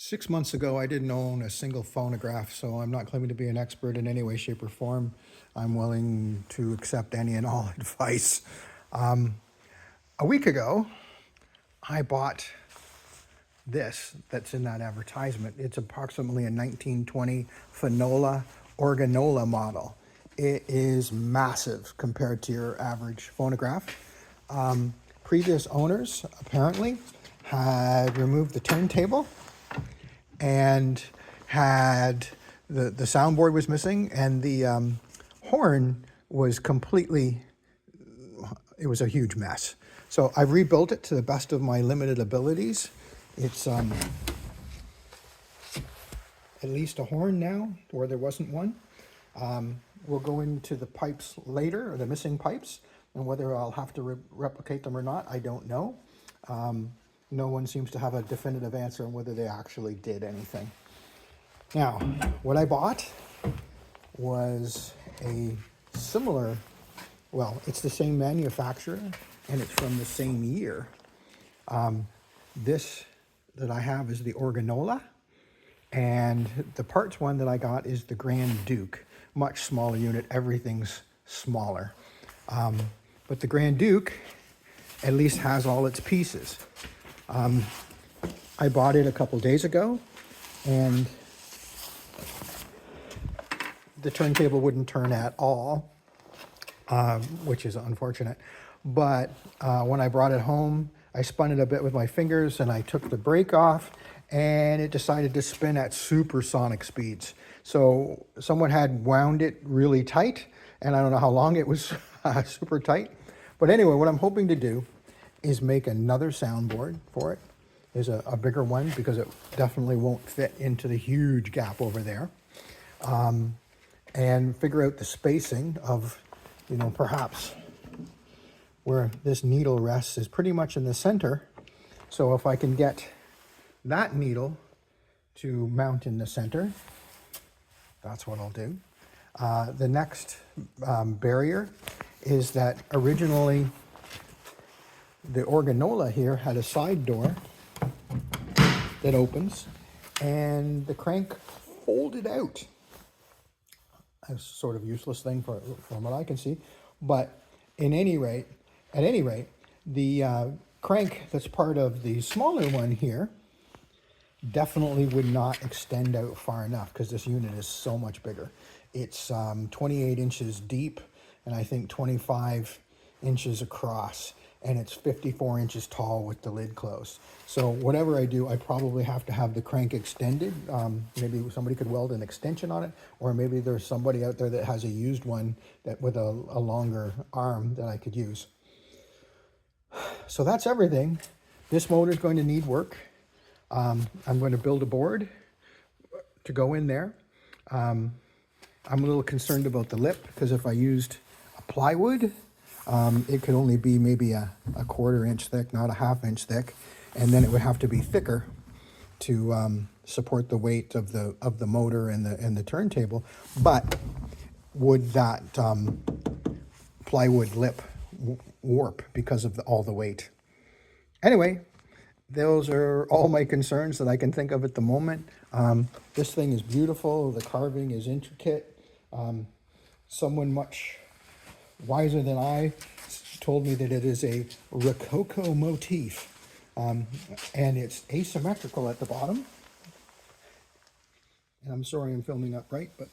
6 months ago, I didn't own a single phonograph, so I'm not claiming to be an expert in any way, shape, or form. I'm willing to accept any and all advice. A week ago, I bought this that's in that advertisement. It's approximately a 1920 Phonola Organola model. It is massive compared to your average phonograph. Previous owners apparently had removed the turntable and had the soundboard was missing, and the horn was completely, it was a huge mess. So I've rebuilt it to the best of my limited abilities. It's at least a horn now where there wasn't one. We'll go into the pipes later, or the missing pipes, and whether I'll have to replicate them or not, I don't know. No one seems to have a definitive answer on whether they actually did anything. Now, what I bought was a similar, well, it's the same manufacturer and it's from the same year. This that I have is the Organola, and the parts one that I got is the Grand Duke. Much smaller unit, everything's smaller. But the Grand Duke at least has all its pieces. I bought it a couple days ago, and the turntable wouldn't turn at all, which is unfortunate. But when I brought it home, I spun it a bit with my fingers, and I took the brake off, and it decided to spin at supersonic speeds. So someone had wound it really tight, and I don't know how long it was super tight. But anyway, what I'm hoping to do is make another soundboard for it. There's a bigger one because it definitely won't fit into the huge gap over there. And figure out the spacing of, perhaps where this needle rests is pretty much in the center. So if I can get that needle to mount in the center, that's what I'll do. The next barrier is that originally the Organola here had a side door that opens, and the crank folded out. A sort of useless thing from what I can see, but at any rate, the crank that's part of the smaller one here definitely would not extend out far enough because this unit is so much bigger. It's 28 inches deep and I think 25 inches across, and it's 54 inches tall with the lid closed. So whatever I do, I probably have to have the crank extended. Maybe somebody could weld an extension on it, or maybe there's somebody out there that has a used one that with a longer arm that I could use. So that's everything. This motor is going to need work. I'm going to build a board to go in there. I'm a little concerned about the lip because if I used a plywood, it could only be maybe a 1/4 inch thick, not a 1/2 inch thick, and then it would have to be thicker to support the weight of the motor and the turntable. But would that plywood lip warp because of all the weight? Anyway, those are all my concerns that I can think of at the moment. This thing is beautiful. The carving is intricate. Someone much wiser than I told me that it is a Rococo motif, and it's asymmetrical at the bottom. And I'm sorry I'm filming upright, but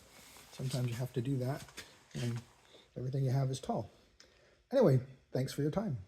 sometimes you have to do that, and everything you have is tall. Anyway, thanks for your time.